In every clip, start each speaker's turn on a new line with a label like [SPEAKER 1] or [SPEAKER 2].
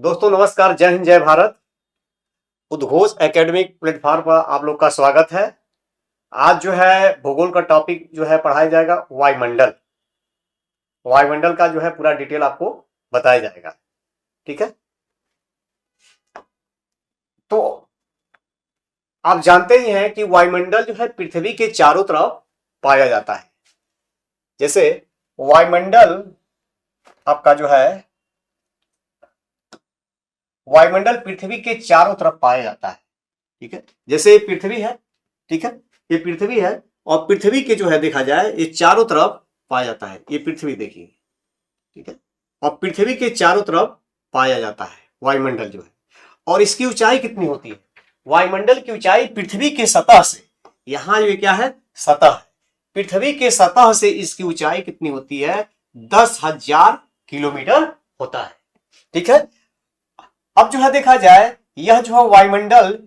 [SPEAKER 1] दोस्तों नमस्कार, जय हिंद जय भारत। उद्घोष एकेडमिक प्लेटफॉर्म पर आप लोग का स्वागत है। आज जो है भूगोल का टॉपिक जो है पढ़ाया जाएगा वायुमंडल। वायुमंडल का जो है पूरा डिटेल आपको बताया जाएगा, ठीक है। तो आप जानते ही हैं कि वायुमंडल जो है पृथ्वी के चारों तरफ पाया जाता है। जैसे वायुमंडल आपका जो है वायुमंडल पृथ्वी के चारों तरफ पाया जाता है, ठीक है। जैसे ये पृथ्वी है, ठीक है, ये पृथ्वी है और पृथ्वी के जो है देखा जाए ये चारों तरफ पाया जाता है। ये पृथ्वी देखिए, ठीक है, और पृथ्वी के चारों तरफ पाया जाता है वायुमंडल जो है। और इसकी ऊंचाई कितनी होती है? वायुमंडल की ऊंचाई पृथ्वी के सतह से, यहां ये क्या है, सतह है। पृथ्वी के सतह से इसकी ऊंचाई कितनी होती है? 10,000 किलोमीटर होता है, ठीक है। अब जो है देखा जाए यह जो है वायुमंडल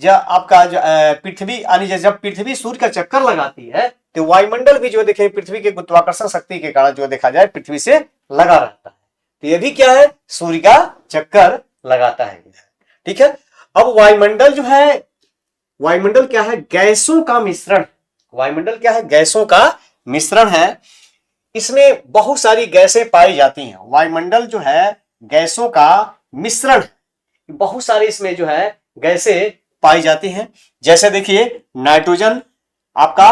[SPEAKER 1] जब आपका जो पृथ्वी यानी जब पृथ्वी सूर्य का चक्कर लगाती है तो वायुमंडल भी जो देखें पृथ्वी के गुरुत्वाकर्षण शक्ति के कारण जो देखा जाए पृथ्वी से लगा रहता है। तो ये भी क्या है, सूर्य का चक्कर लगाता है, ठीक है। अब वायुमंडल जो है, वायुमंडल क्या है, गैसों का मिश्रण। वायुमंडल क्या है, गैसों का मिश्रण है। इसमें बहुत सारी गैसें पाई जाती हैं। वायुमंडल जो है गैसों का मिश्रण, बहुत सारी इसमें जो है गैसें पाई जाती हैं। जैसे देखिए नाइट्रोजन आपका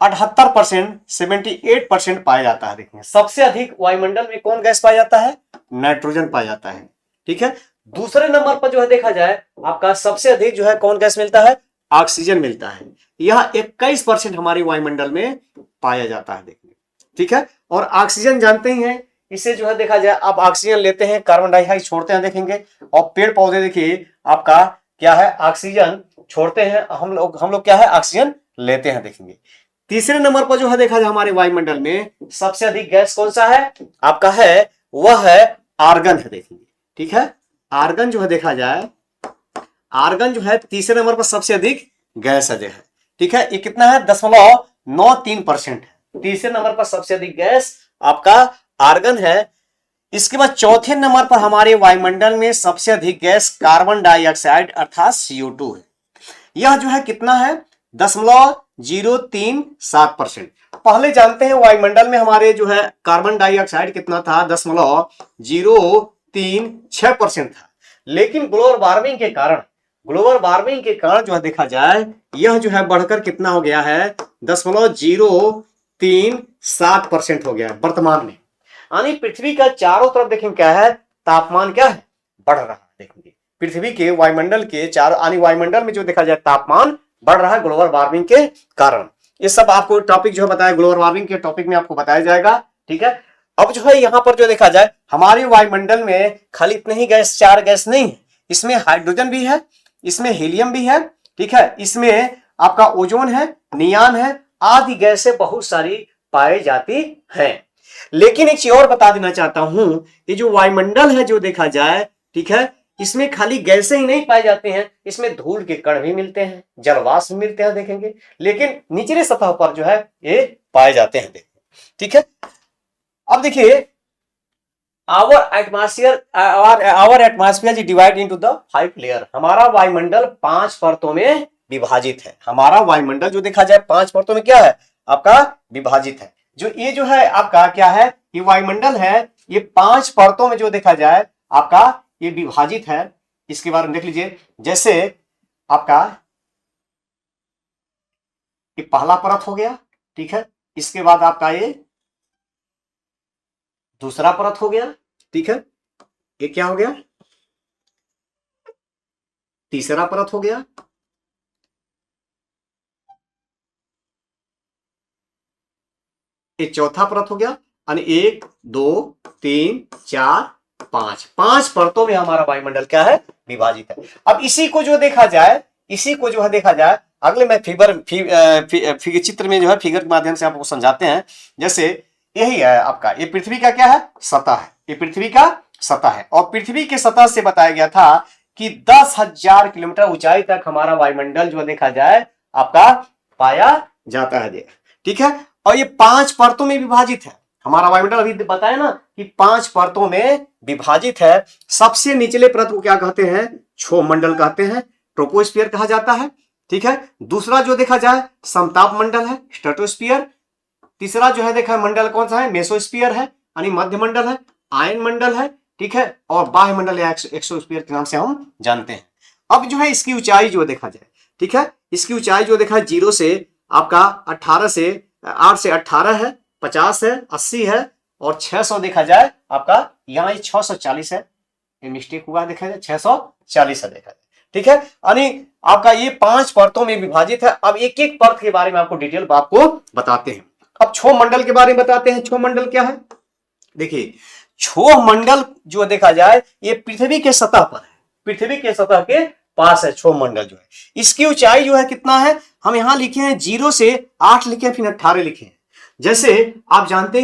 [SPEAKER 1] 78%, 78% पाया जाता है। देखिए सबसे अधिक वायुमंडल में कौन गैस पाया जाता है? नाइट्रोजन पाया जाता है, ठीक है। दूसरे नंबर पर जो है देखा जाए आपका सबसे अधिक जो है कौन गैस मिलता है? ऑक्सीजन मिलता है। यह 21% हमारे वायुमंडल में पाया जाता है, देखिए, ठीक है। और ऑक्सीजन जानते ही हैं, इसे जो है देखा जाए आप ऑक्सीजन लेते हैं, कार्बन डाइऑक्साइड छोड़ते हैं, देखेंगे। और पेड़ पौधे देखिए आपका क्या है, ऑक्सीजन छोड़ते हैं, हम लोग क्या है, ऑक्सीजन लेते हैं, देखेंगे। तीसरे नंबर पर जो है देखा जाए हमारे वायुमंडल में सबसे अधिक गैस कौन सा है आपका है, वह है आर्गन है, देखेंगे, ठीक है। आर्गन जो है देखा जाए, आर्गन जो है तीसरे नंबर पर सबसे अधिक गैस है, ठीक है। ये कितना है? 0.93% है। तीसरे नंबर पर सबसे अधिक गैस आपका आर्गन है। इसके बाद चौथे नंबर पर हमारे वायुमंडल में सबसे अधिक गैस कार्बन डाइऑक्साइड अर्थात CO2 है। यह जो है कितना है? 0.037%। पहले जानते हैं वायुमंडल में हमारे जो है कार्बन डाइऑक्साइड कितना था? 0.036% था। लेकिन ग्लोबल वार्मिंग के कारण, जो है देखा जाए यह जो है बढ़कर कितना हो गया है? 0.037% हो गया है वर्तमान में। यानी पृथ्वी का चारों तरफ देखेंगे क्या है, तापमान क्या है, बढ़ रहा है। देखेंगे पृथ्वी के वायुमंडल के चारों, यानी वायुमंडल में जो देखा जाए तापमान बढ़ रहा है ग्लोबल वार्मिंग के कारण। ये सब आपको टॉपिक जो है बताया, ग्लोबल वार्मिंग के टॉपिक में आपको बताया जाएगा, ठीक है। अब जो है यहां पर जो देखा जाए हमारे वायुमंडल में खाली इतने ही गैस, चार गैस नहीं है, इसमें हाइड्रोजन भी है, इसमें हीलियम भी है, ठीक है। इसमें आपका ओजोन है, नियान है, आदि गैसें बहुत सारी पाई जाती हैं। लेकिन एक चीज और बता देना चाहता हूं, ये जो वायुमंडल है जो देखा जाए, ठीक है, इसमें खाली गैसें ही नहीं पाई जाती हैं, इसमें धूल के कण भी मिलते हैं, जलवाष्प मिलते हैं, देखेंगे। लेकिन निचले सतह पर जो है ये पाए जाते हैं, ठीक है। अब देखिए our atmosphere divide into the 5 layer. हमारा वायुमंडल 5 परतों में विभाजित है। हमारा वायुमंडल जो देखा जाए 5 परतों में क्या है आपका, विभाजित है। जो ये जो है आपका क्या है, ये वायुमंडल है, ये 5 परतों में जो देखा जाए आपका ये विभाजित है। इसके बारे में देख लीजिए, जैसे आपका ये पहला परत हो गया, ठीक है। इसके बाद आपका ये दूसरा परत हो गया, ठीक है। ये क्या हो गया, तीसरा परत हो गया, ये चौथा परत हो गया। यानी 1 2 3 4 5, 5 परतों में हमारा वायुमंडल क्या है, विभाजित है। अब इसी को जो देखा जाए, इसी को जो है देखा जाए, अगले मैं चित्र में जो है फिगर के माध्यम से आपको समझाते हैं। जैसे यही है आपका, ये पृथ्वी का क्या है, सतह है, ये पृथ्वी का सतह है। और पृथ्वी के सतह से बताया गया था कि 10,000 किलोमीटर ऊंचाई तक हमारा वायुमंडल जो देखा जाए आपका पाया जाता है, ठीक है। और ये 5 परतों में विभाजित है। हमारा वायुमंडल अभी बताया ना कि 5 परतों में विभाजित है। सबसे निचले परत को क्या कहते हैं? क्षोभमंडल कहते हैं, ट्रोपोस्फियर कहा जाता है। ठीक है, दूसरा जो देखा जाए समताप मंडल है, स्ट्रेटोस्फियर। तीसरा जो है देखा मंडल कौन सा है? मेसोस्फियर है यानी मध्य मंडल है, आयन मंडल है। ठीक है, और बाह्य मंडल या एक्सोस्फियर के नाम से हम जानते हैं। अब जो है इसकी ऊंचाई जो देखा जाए, ठीक है, इसकी ऊंचाई जो देखा है 0 से आपका 18 से 8 से 18 है, 50 है, 80 है और 600 देखा जाए आपका यहाँ 640 है। मिस्टेक हुआ देखा जाए 640 है देखा जाए। ठीक है, यानी आपका ये 5 परतों में विभाजित है। अब एक एक परत के बारे में आपको डिटेल आपको बताते हैं। अब क्षोभ मंडल के बारे में बताते हैं। क्षोभ मंडल क्या है? देखिए, क्षोभ मंडल जो देखा जाए ये पृथ्वी के सतह पर है, पृथ्वी के सतह के पास है क्षोभ मंडल जो है। इसकी ऊंचाई जो है कितना है? हम यहां लिखे हैं 0 से 8 लिखे, फिर 18 लिखे हैं। जैसे आप जानते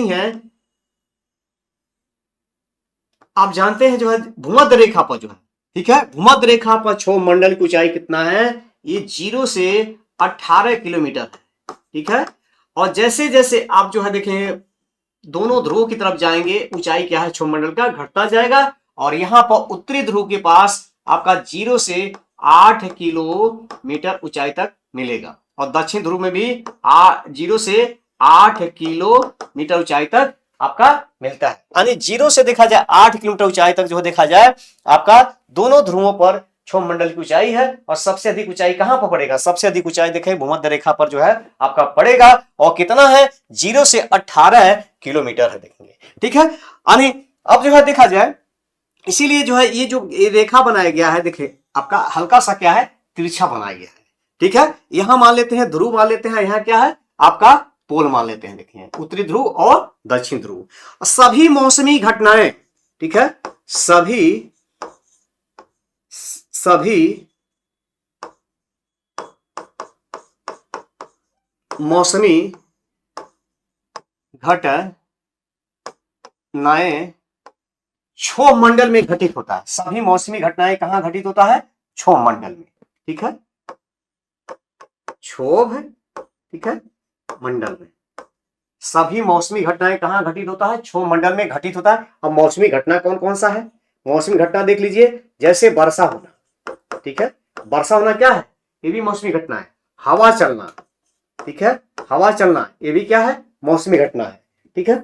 [SPEAKER 1] हैं जो है भूमध्य रेखा पर जो है, ठीक है, भूमध्य रेखा पर क्षोभ मंडल की ऊंचाई कितना है? ये 0 से 18 किलोमीटर है। ठीक है, और जैसे जैसे आप जो है देखें दोनों ध्रुव की तरफ जाएंगे, ऊंचाई क्या है क्षोभ मंडल का? घटता जाएगा। और यहां पर उत्तरी ध्रुव के पास आपका 0 से 8 किलोमीटर ऊंचाई तक मिलेगा और दक्षिण ध्रुव में भी 0 से 8 किलोमीटर ऊंचाई तक आपका मिलता है। यानी 0 से देखा जाए 8 किलोमीटर ऊंचाई तक जो देखा जाए आपका दोनों ध्रुवों पर क्षोभ मंडल की ऊंचाई है। और सबसे अधिक ऊंचाई कहां पर पड़ेगा? सबसे अधिक ऊंचाई देखें भूमध्य रेखा पर जो है आपका पड़ेगा। और कितना है? 0 से 18 किलोमीटर है, देखेंगे। ठीक है, यानी अब जो है देखा जाए, इसीलिए जो है ये जो रेखा बनाया गया है, देखिए आपका हल्का सा क्या है? तिरछा बनाया गया है। ठीक है, यहां मान लेते हैं ध्रुव मान लेते हैं, यहां क्या है आपका पोल मान लेते हैं। देखिए उत्तरी ध्रुव और दक्षिण ध्रुव। सभी मौसमी घटनाएं, ठीक है, सभी मौसमी घटनाएं क्षोभ मंडल में घटित होता है। सभी मौसमी घटनाएं कहां घटित होता है? क्षोभ मंडल में। ठीक है, क्षोभ, ठीक है, मंडल में सभी मौसमी घटनाएं कहां घटित होता है? क्षोभ मंडल में घटित होता है। अब मौसमी घटना कौन कौन सा है? मौसमी घटना देख लीजिए, जैसे वर्षा होना, ठीक है, वर्षा होना क्या है? ये भी मौसमी घटना है। हवा चलना, ठीक है, हवा चलना ये भी क्या है? मौसमी घटना है। ठीक है,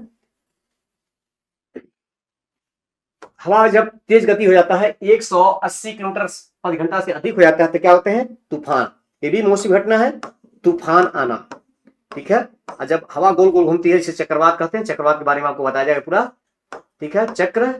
[SPEAKER 1] हवा जब तेज गति हो जाता है 180 किलोमीटर प्रति घंटा से अधिक हो जाता है तो क्या होते हैं? तूफान। ये भी मौसमी घटना है, तूफान आना। ठीक है, और जब हवा गोल गोल घूमती है इसे चक्रवात कहते हैं। चक्रवात के बारे में आपको बताया जाएगा पूरा। ठीक है, चक्र,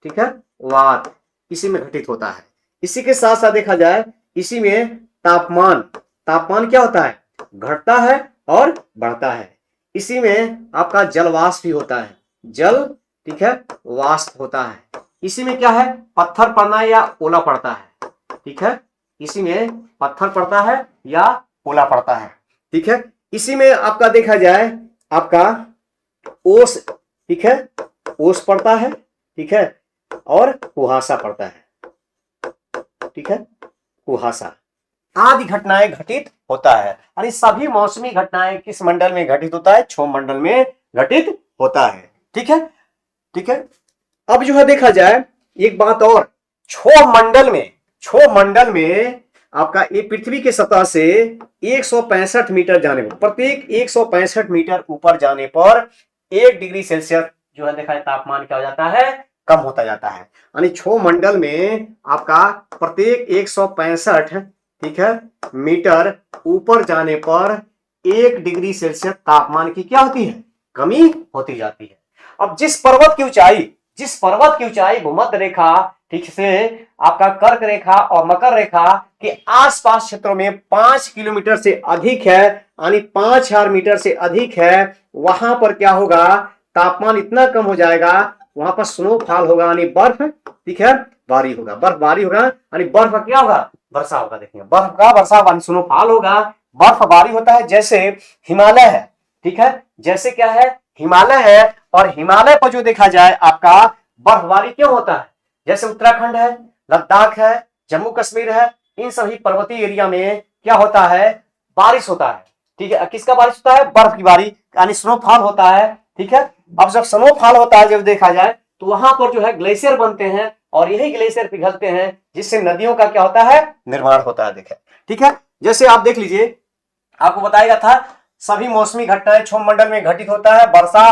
[SPEAKER 1] ठीक है, वात इसी में घटित होता है। इसी के साथ साथ देखा जाए इसी में तापमान, तापमान क्या होता है? घटता है और बढ़ता है। इसी में आपका जलवाष्प भी होता है, जल, ठीक है, वाष्प होता है। इसी में क्या है? पत्थर पड़ना या ओला पड़ता है। ठीक है, इसी में पत्थर पड़ता है या ओला पड़ता है। ठीक है, इसी में आपका देखा जाए आपका ओस, ठीक है, ओस पड़ता है, ठीक है, और कुहासा पड़ता है। ठीक है, कुहासा आदि घटनाएं घटित होता है। यानी सभी मौसमी घटनाएं किस मंडल में घटित होता है? क्षोभ मंडल में घटित होता है। ठीक है, ठीक है, अब जो है देखा जाए एक बात और, क्षोभ मंडल में आपका ये पृथ्वी के सतह से 165 मीटर जाने पर, प्रत्येक 165 मीटर ऊपर जाने पर 1 डिग्री सेल्सियस जो है देखा है तापमान क्या हो जाता है? कम होता जाता है। यानी क्षोभ मंडल में आपका प्रत्येक 165, ठीक है, मीटर ऊपर जाने पर 1 डिग्री सेल्सियस तापमान की क्या होती है? कमी होती जाती है। अब जिस पर्वत की ऊंचाई भूमध्य रेखा, ठीक से आपका कर्क रेखा और मकर रेखा के आसपास क्षेत्रों में 5 किलोमीटर से अधिक है, यानी 5000 मीटर से अधिक है, वहां पर क्या होगा? तापमान इतना कम हो जाएगा, वहां पर स्नोफॉल होगा, यानी बर्फ, ठीक है, बारी होगा, बर्फबारी होगा, यानी बर्फ क्या होगा? वर्षा होगा। देखिए बर्फ का वर्षा, स्नोफॉल होगा, बर्फबारी होता है। जैसे हिमालय है, ठीक है, जैसे क्या है? हिमालय है, और हिमालय पर जो देखा जाए आपका बर्फबारी क्यों होता है? जैसे उत्तराखंड है, लद्दाख है, जम्मू कश्मीर है, इन सभी पर्वतीय एरिया में क्या होता है? बारिश होता है। ठीक है, किसका बारिश होता है? बर्फ की बारिश, यानी स्नोफॉल होता है। ठीक है। अब जब स्नोफॉल होता है, जब देखा जाए तो वहां पर जो है ग्लेशियर बनते हैं और यही ग्लेशियर पिघलते हैं, जिससे नदियों का क्या होता है, निर्माण होता है। देखें, ठीक है। जैसे आप देख लीजिए, आपको बताएगा था सभी मौसमी घटनाएं क्षोभ मंडल में घटित होता है। वर्षा,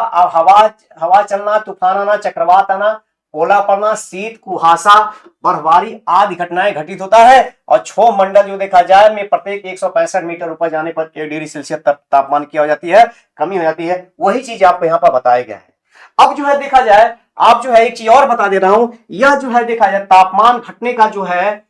[SPEAKER 1] हवा चलना, तूफान आना, चक्रवात आना, ओला पड़ना, शीत कुहासा, बर्फबारी आदि घटनाएं घटित होता है। और क्षोभ मंडल जो देखा जाए में प्रत्येक 165 मीटर ऊपर जाने पर 1 डिग्री सेल्सियस तक तापमान की हो जाती है, कमी हो जाती है। वही चीज आपको यहाँ पर बताया गया है। अब जो है देखा जाए, आप जो है एक चीज और बता दे रहा हूं, यह जो है देखा जाए तापमान घटने का जो है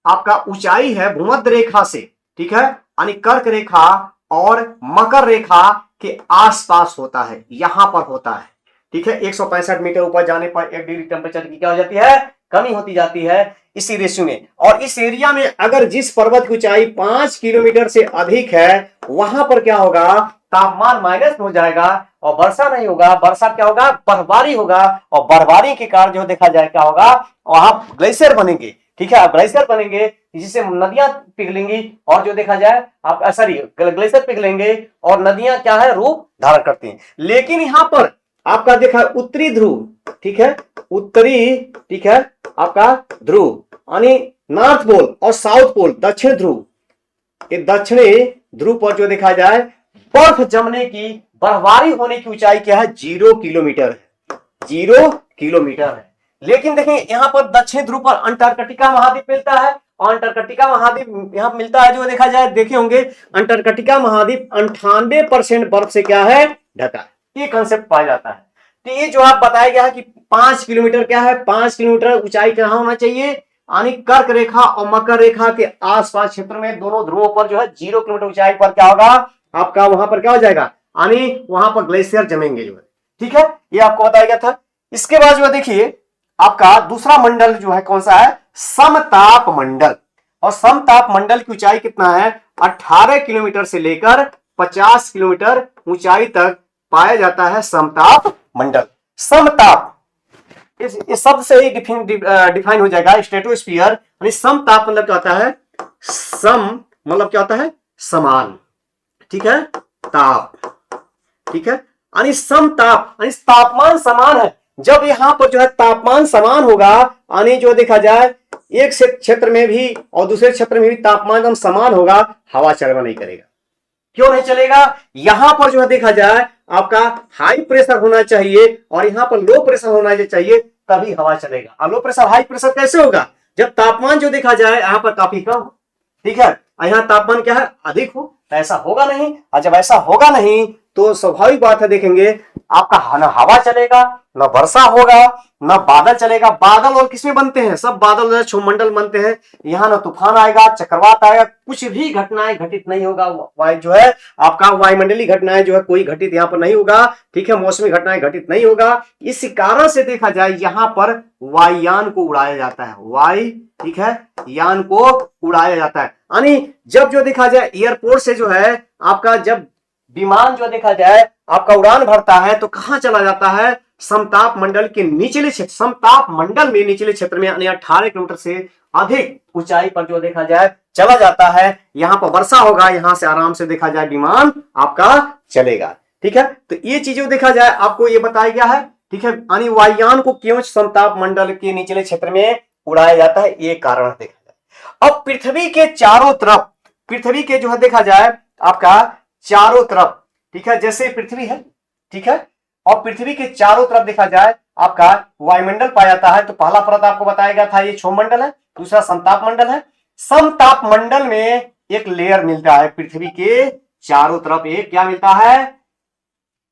[SPEAKER 1] आपका ऊंचाई है भूमध्य रेखा से, ठीक है, यानी कर्क रेखा और मकर रेखा के आसपास होता है, यहां पर होता है, ठीक है। 165 मीटर ऊपर जाने पर 1 डिग्री टेम्परेचर की क्या हो जाती है, कमी होती जाती है इसी रेशियो में। और इस एरिया में अगर जिस पर्वत की ऊंचाई 5 किलोमीटर से अधिक है, वहां पर क्या होगा, तापमान माइनस हो जाएगा और वर्षा नहीं होगा। वर्षा क्या होगा, बर्फबारी होगा। और बर्फबारी के कारण जो देखा जाए क्या होगा, वहां ग्लेशियर बनेंगे, ठीक है, ग्लेशियर बनेंगे जिससे नदियां पिघलेंगी। और जो देखा जाए आप सॉरी ग्लेशियर पिघलेंगे और नदियां क्या है, रूप धारण करती हैं। लेकिन यहां पर आपका देखा उत्तरी ध्रुव, ठीक है, उत्तरी, ठीक है, आपका ध्रुव यानी नॉर्थ पोल और साउथ पोल, दक्षिण ध्रुव, ये दक्षिणी ध्रुव पर जो देखा जाए बर्फ जमने की, बर्फबारी होने की ऊंचाई क्या है, 0 किलोमीटर है, 0 किलोमीटर है। लेकिन देखिए यहां पर दक्षिण ध्रुव पर अंटार्कटिका महाद्वीप मिलता है और अंटार्कटिका महाद्वीप यहां मिलता है, जो देखा जाए देखे होंगे अंटार्कटिका महाद्वीप 98% बर्फ से क्या है, ढका है। ये कंसेप्ट पाया जाता है। तो ये जो आप बताया गया है कि 5 किलोमीटर क्या है, 5 किलोमीटर ऊंचाई कहां होना चाहिए, यानी कर्क रेखा और मकर रेखा के आसपास क्षेत्र में दोनों ध्रुवों पर जो है 0 किलोमीटर ऊंचाई पर क्या होगा, आपका वहां पर क्या हो जाएगा, यानी वहां पर ग्लेशियर जमेंगे जो है, ठीक है। ये आपको बताया गया था। इसके बाद जो है देखिए आपका दूसरा मंडल जो है कौन सा है, समताप मंडल। और समताप मंडल की ऊंचाई कितना है, 18 किलोमीटर से लेकर 50 किलोमीटर ऊंचाई तक पाया जाता है समताप मंडल। समताप इस शब्द से ही डिफाइन हो जाएगा, स्ट्रेटोस्फीयर यानी समताप मतलब क्या होता है, सम मतलब क्या होता है, समान, ठीक है, ताप, ठीक है, यानी समताप यानी तापमान समान है। जब यहां पर जो है तापमान समान होगा, यानी जो देखा जाए एक क्षेत्र में भी और दूसरे क्षेत्र में भी तापमान एकदम समान होगा, हवा चलना नहीं करेगा। क्यों नहीं चलेगा, यहां पर जो है देखा जाए आपका हाई प्रेशर होना चाहिए और यहां पर लो प्रेशर होना चाहिए, तभी हवा चलेगा। और लो प्रेशर हाई प्रेशर कैसे होगा, जब तापमान जो देखा जाए यहां पर काफी कम हो, ठीक है, यहां तापमान क्या है, अधिक हो, तो ऐसा होगा नहीं। और जब ऐसा होगा नहीं तो स्वाभाविक बात है, देखेंगे आपका न हवा चलेगा, न वर्षा होगा, न बादल चलेगा। बादल और किसमें बनते हैं, सब बादल क्षोभमंडल बनते हैं। यहाँ न तूफान आएगा, चक्रवात आएगा, कुछ भी घटनाएं घटित नहीं होगा। जो है आपका वायुमंडलीय घटनाएं जो है कोई घटित यहाँ पर नहीं होगा, ठीक है, मौसमी घटनाएं घटित नहीं होगा। इस कारण से देखा जाए यहाँ पर वायुयान को उड़ाया जाता है, वायु, ठीक है, यान को उड़ाया जाता है। यानी जब जो देखा जाए एयरपोर्ट से जो है आपका जब विमान जो देखा जाए आपका उड़ान भरता है तो कहां चला जाता है, समताप मंडल के निचले क्षेत्र, समताप मंडल में निचले क्षेत्र में, यानी 18 किलोमीटर से अधिक ऊंचाई पर जो देखा जाए चला जाता है। यहां पर वर्षा होगा, यहां से आराम से देखा जाए विमान आपका चलेगा, ठीक है। तो ये चीजें देखा जाए आपको ये बताया गया है, ठीक है, यानी वायुयान को क्यों समताप मंडल के निचले क्षेत्र में उड़ाया जाता है, ये कारण देखा जाए। अब पृथ्वी के चारों तरफ, पृथ्वी के जो है देखा जाए आपका चारों तरफ, ठीक है, जैसे पृथ्वी है, ठीक है, और पृथ्वी के चारों तरफ देखा जाए आपका वायुमंडल पाया जाता है। तो पहला परत आपको बताया गया था ये क्षोभमंडल है, दूसरा समताप मंडल है। समताप मंडल में एक लेयर मिलता है, पृथ्वी के चारों तरफ एक क्या मिलता है,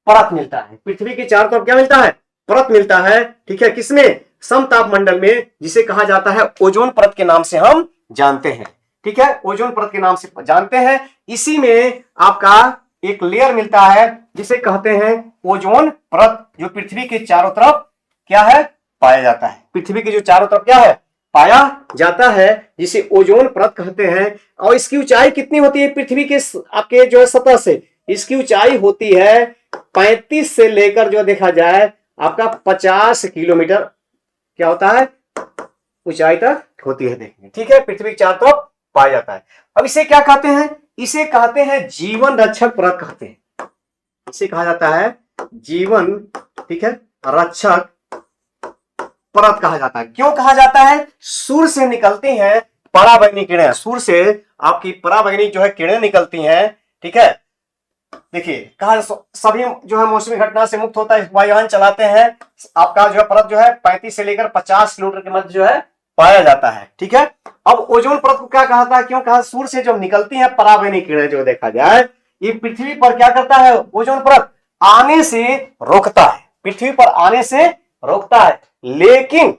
[SPEAKER 1] परत मिलता है। पृथ्वी के चारों तरफ क्या मिलता है, परत मिलता है, ठीक है, किसमें, समताप मंडल में, जिसे कहा जाता है ओजोन परत के नाम से हम जानते हैं, ठीक है, ओजोन परत के नाम से जानते हैं। इसी में आपका एक लेयर मिलता है जिसे कहते हैं ओजोन परत, जो पृथ्वी के चारों तरफ क्या है, पाया जाता है। पृथ्वी के जो चारों तरफ क्या है, पाया जाता है, जिसे ओजोन परत कहते हैं। और इसकी ऊंचाई कितनी होती है, पृथ्वी के आपके जो है सतह से, इसकी ऊंचाई होती है 35 से लेकर जो देखा जाए आपका 50 किलोमीटर क्या होता है, ऊंचाई तक होती है, देखिए, ठीक है, पृथ्वी के चारों तरफ पाया जाता है। अब इसे क्या कहते हैं, इसे कहते हैं जीवन रक्षक परत कहते हैं। इसे कहा जाता है जीवन, ठीक है, रक्षक परत कहा जाता है। क्यों कहा जाता है? सूर्य से निकलती हैं पराबैंगनी किरणें, सूर्य से आपकी पराबैंगनी जो है किरणें निकलती हैं, ठीक है। देखिए कहा सभी जो है मौसमी घटना से मुक्त होता है, वायुयान चलाते हैं, आपका जो है परत जो है 35 से लेकर 50 किलोमीटर के मध्य जो है पाया जाता है, ठीक है। अब ओजोन परत को क्या कहा था? क्यों कहा? सूर्य से जो निकलती है पराबैंगनी किरणें जो देखा जाए, ये पृथ्वी पर क्या करता है? ओजोन परत आने से रोकता है, पृथ्वी पर आने से रोकता है। लेकिन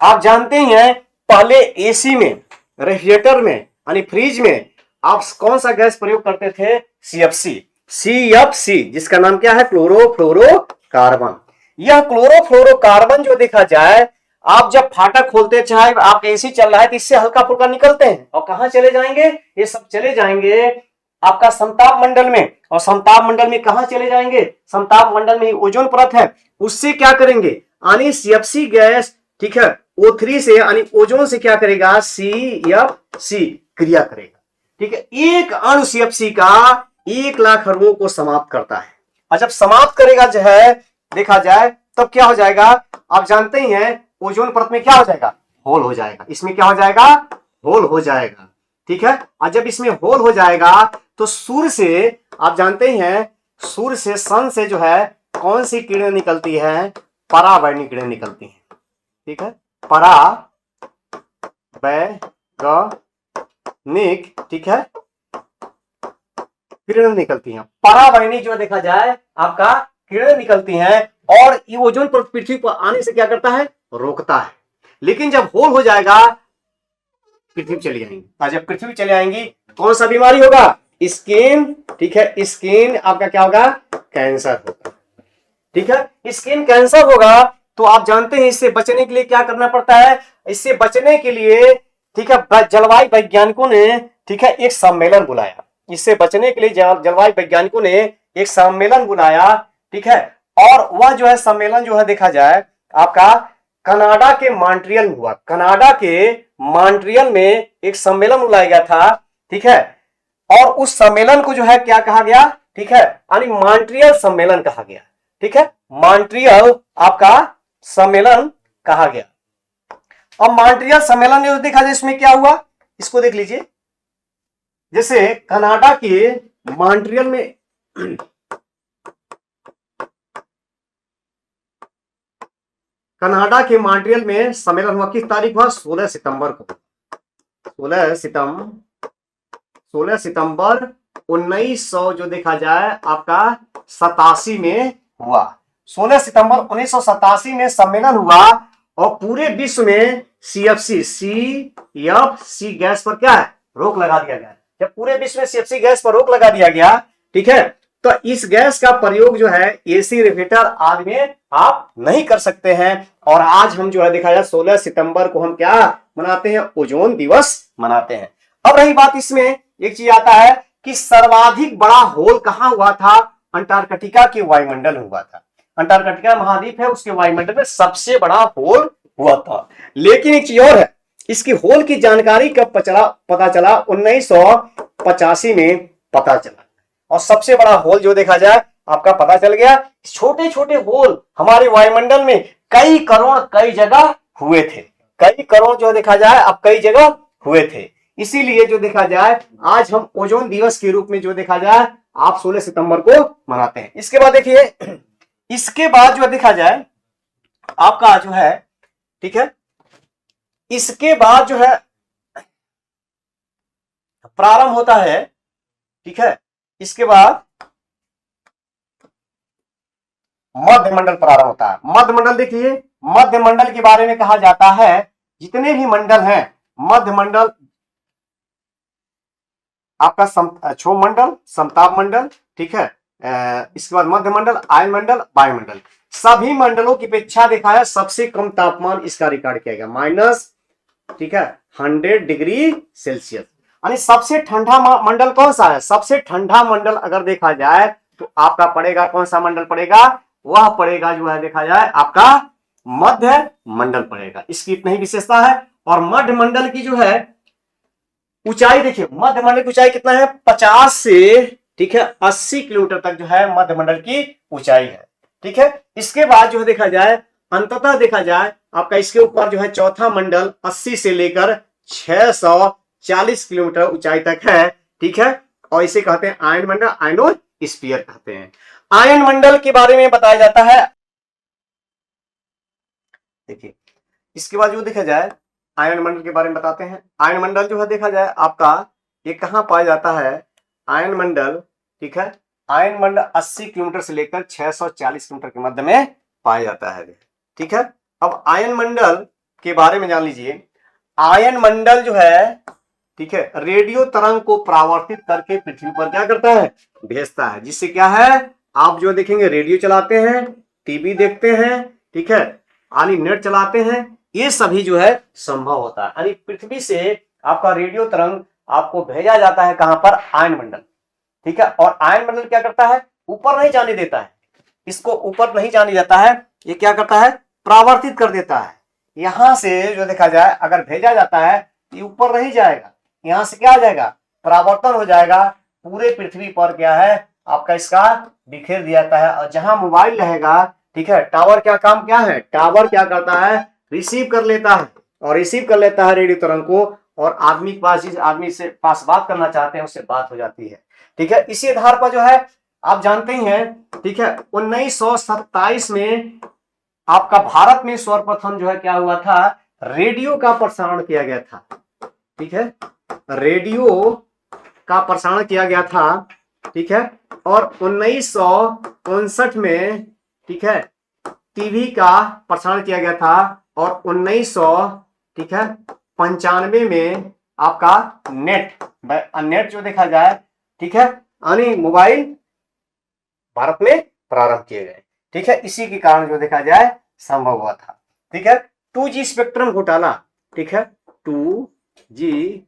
[SPEAKER 1] आप जानते ही हैं पहले एसी में, रेफ्रिजरेटर में यानी फ्रिज में आप कौन सा गैस प्रयोग करते थे? सीएफसी, सीएफसी जिसका नाम क्या है? क्लोरोफ्लोरोकार्बन। यह क्लोरोफ्लोरोकार्बन जो देखा जाए, आप जब फाटक खोलते, चाहे आप एसी चल रहा है तो इससे हल्का फुल्का निकलते हैं और कहां चले जाएंगे? ये सब चले जाएंगे आपका समताप मंडल में, और समताप मंडल में कहां चले जाएंगे? समताप मंडल में ओजोन परत है, उससे क्या करेंगे? यानी सीएफसी गैस, ठीक है, O3 से यानी ओजोन से क्या करेगा? सीएफसी क्रिया करेगा, ठीक है। एक अणु सीएफसी का 1 लाख अणुओं को समाप्त करता है, और जब समाप्त करेगा जो है देखा जाए तब क्या हो जाएगा? आप जानते ही हैं ओजोन परत में क्या हो जाएगा? होल हो जाएगा। इसमें क्या हो जाएगा? होल हो जाएगा, ठीक है। और जब इसमें होल हो जाएगा तो सूर्य से, आप जानते ही हैं सूर्य से, सन से जो है कौन सी किरणें निकलती है? पराबैंगनी किरणें निकलती हैं, ठीक है, पराबैंगनिक, ठीक है, किरणें निकलती हैं। पराबैंगनी जो देखा जाए आपका किरणें निकलती हैं, और ये ओजोन पर पृथ्वी पर आने से क्या करता है? रोकता है। लेकिन जब होल हो जाएगा पृथ्वी चली आएंगी, और जब पृथ्वी चले आएंगी कौन सा बीमारी होगा? स्किन, ठीक है, स्किन आपका क्या होगा? कैंसर होगा, ठीक है। स्किन कैंसर होगा तो आप जानते हैं इससे बचने के लिए क्या करना पड़ता है? इससे बचने के लिए, ठीक है, जलवायु वैज्ञानिकों ने, ठीक है, एक सम्मेलन बुलाया। इससे बचने के लिए जलवायु वैज्ञानिकों ने एक सम्मेलन बुलाया, ठीक है। और वह जो है सम्मेलन जो है देखा जाए आपका कनाडा के मॉन्ट्रियल में हुआ। कनाडा के मॉन्ट्रियल में एक सम्मेलन बुलाया गया था, ठीक है। और उस सम्मेलन को जो है क्या कहा गया? ठीक है, यानी मॉन्ट्रियल सम्मेलन कहा गया, ठीक है, मॉन्ट्रियल आपका सम्मेलन कहा गया। अब मॉन्ट्रियल सम्मेलन जो देखा जाए इसमें क्या हुआ, इसको देख लीजिए। जैसे कनाडा के मॉन्ट्रियल में कनाडा के मॉन्ट्रियल में सम्मेलन हुआ, किस तारीख हुआ? 16 सितंबर को। 16 सितंबर 1900 जो देखा जाए आपका 87 में हुआ। 16 सितंबर 1987 में सम्मेलन हुआ, और पूरे विश्व में सीएफसी गैस पर क्या है? रोक लगा दिया गया। जब पूरे विश्व में सीएफसी गैस पर रोक लगा दिया गया, ठीक है, तो इस गैस का प्रयोग जो है एसी, रेफ्रिजरेटर आदि में आप नहीं कर सकते हैं। और आज हम जो है देखा जाए 16 सितंबर को हम क्या मनाते हैं? ओजोन दिवस मनाते हैं। अब रही बात, इसमें एक चीज आता है कि सर्वाधिक बड़ा होल कहां हुआ था? अंटार्कटिका के वायुमंडल में हुआ था। अंटार्कटिका महाद्वीप है, उसके वायुमंडल में सबसे बड़ा होल हुआ था। लेकिन एक चीज और है, इसकी होल की जानकारी कब पता चला? 1985 में पता चला, और सबसे बड़ा होल जो देखा जाए आपका पता चल गया। छोटे छोटे होल हमारे वायुमंडल में कई करोड़ कई जगह हुए थे, कई करोड़ जो देखा जाए अब कई जगह हुए थे। इसीलिए जो देखा जाए आज हम ओजोन दिवस के रूप में जो देखा जाए आप 16 सितंबर को मनाते हैं। इसके बाद देखिए, इसके बाद जो देखा जाए आपका जो है, ठीक है, इसके बाद जो है प्रारंभ होता है, ठीक है, इसके बाद मध्यमंडल प्रारंभ होता है। मध्यमंडल देखिए, मध्यमंडल के बारे में कहा जाता है जितने भी मंडल हैं, मध्यमंडल आपका क्षोभमंडल, समताप मंडल, ठीक है, इसके बाद मध्यमंडल, आयनमंडल, वायुमंडल, सभी मंडलों की अपेक्षा देखा है सबसे कम तापमान इसका रिकॉर्ड किया गया, माइनस, ठीक है, 100 डिग्री सेल्सियस। यानी सबसे ठंडा मंडल कौन सा है? सबसे ठंडा मंडल अगर देखा जाए तो आपका पड़ेगा, कौन सा मंडल पड़ेगा? वह पड़ेगा जो है देखा जाए आपका मध्य मंडल पड़ेगा। इसकी इतनी ही विशेषता है। और मध्य मंडल की जो है ऊंचाई देखिए, मध्य मंडल की ऊंचाई कितना है? 50 से, ठीक है, 80 किलोमीटर तक जो है मध्यमंडल की ऊंचाई है। ठीक है, इसके बाद जो है देखा जाए, अंततः देखा जाए आपका इसके ऊपर जो है चौथा मंडल 80 से लेकर 640 किलोमीटर ऊंचाई तक है। ठीक है, और इसे कहते हैं आयन मंडल, आयनोस्फीयर कहते हैं। आयन मंडल के बारे में बताया जाता है, देखिए इसके बाद जो देखा जाए आयन मंडल के बारे में बताते हैं। आयन मंडल जो है देखा जाए आपका ये कहां पाया जाता है, आयन मंडल। ठीक है, आयन मंडल 80 किलोमीटर से लेकर 640 किलोमीटर के मध्य में पाया जाता है। ठीक है, अब आयन मंडल के बारे में जान लीजिए। आयन मंडल जो है, ठीक है, रेडियो तरंग को परावर्तित करके पृथ्वी पर क्या करता है, भेजता है, जिससे क्या है, आप जो देखेंगे रेडियो चलाते हैं, टीवी देखते हैं, ठीक है, यानी नेट चलाते हैं, ये सभी जो है संभव होता है। यानी पृथ्वी से आपका रेडियो तरंग आपको भेजा जाता है कहां पर, आयन मंडल। ठीक है, और आयन मंडल क्या करता है, ऊपर नहीं जाने देता है, इसको ऊपर नहीं जाने देता है, ये क्या करता है, परावर्तित कर देता है। यहां से जो देखा जाए अगर भेजा जाता है ये ऊपर नहीं जाएगा, यहां से क्या आ जाएगा, परावर्तन हो जाएगा, पूरे पृथ्वी पर क्या है आपका इसका बिखेर दिया जाता है। और जहां मोबाइल रहेगा, ठीक है, टावर क्या काम क्या है, टावर क्या करता है, रिसीव कर लेता है, और रिसीव कर लेता है रेडियो तरंग को, और आदमी के पास, जिस आदमी से पास बात करना चाहते हैं उससे बात हो जाती है। ठीक है, इसी आधार पर जो है आप जानते ही हैं, ठीक है, 1927 में आपका भारत में सर्वप्रथम जो है क्या हुआ था, रेडियो का प्रसारण किया गया था। ठीक है, रेडियो का प्रसारण किया गया था। ठीक है, और 1959 में, ठीक है, टीवी का प्रसारण किया गया था, और 1995 में आपका नेट जो देखा जाए, ठीक है, यानी मोबाइल भारत में प्रारंभ किए गए। ठीक है, इसी के कारण जो देखा जाए संभव हुआ था। ठीक है, 2G स्पेक्ट्रम घोटाला, ठीक है, 2G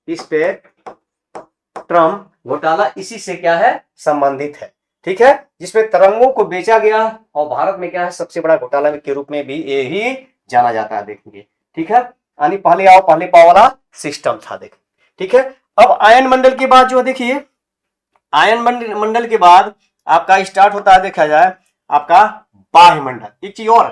[SPEAKER 1] स्पेक्ट्रम घोटाला इसी से क्या है, संबंधित है। ठीक है, जिसमें तरंगों को बेचा गया, और भारत में क्या है सबसे बड़ा घोटाला के रूप में भी यही जाना जाता है, देखेंगे। ठीक है, यानी पहले आओ पहले पाओ वाला सिस्टम था, देखें। ठीक है, अब आयन मंडल के बाद जो देखिए, आयन मंडल के बाद आपका स्टार्ट होता है देखा जाए आपका बाह्य मंडल। एक चीज और,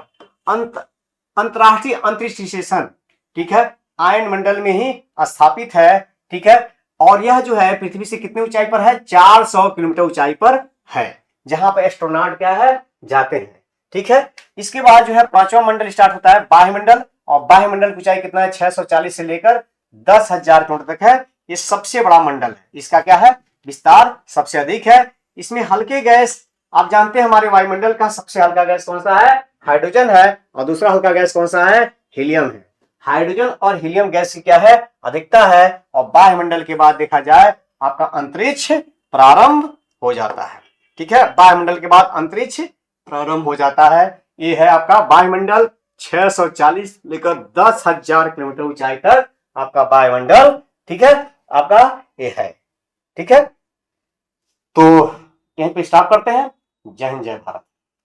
[SPEAKER 1] अंतरराष्ट्रीय अंतरिक्ष स्टेशन, ठीक है, आयन मंडल में ही स्थापित है। ठीक है, और यह जो है पृथ्वी से कितनी ऊंचाई पर है, 400 किलोमीटर ऊंचाई पर है, जहां पर एस्ट्रोनॉट क्या है, जाते हैं। ठीक है, इसके बाद जो है पांचवा मंडल स्टार्ट होता है बाह्य मंडल, और बाह्य मंडल की ऊंचाई कितना है, 640 से लेकर 10,000 किलोमीटर तक है। ये सबसे बड़ा मंडल है, इसका क्या है, विस्तार सबसे अधिक है। इसमें हल्के गैस, आप जानते हैं हमारे वायुमंडल का सबसे हल्का गैस कौन सा है, हाइड्रोजन है, और दूसरा हल्का गैस कौन सा है, हीलियम है। हाइड्रोजन और हीलियम गैस की क्या है, अधिकता है। और बाह्य मंडल के बाद देखा जाए आपका अंतरिक्ष प्रारंभ हो जाता है। ठीक है, बाह्य मंडल के बाद अंतरिक्ष प्रारंभ हो जाता है। ये है आपका बाह्य मंडल, 640 लेकर 10,000 किलोमीटर ऊंचाई तक आपका वायुमंडल, ठीक है, आपका ये है। ठीक है, तो यहीं पे स्टॉप करते हैं। जय हिंद, जय भारत।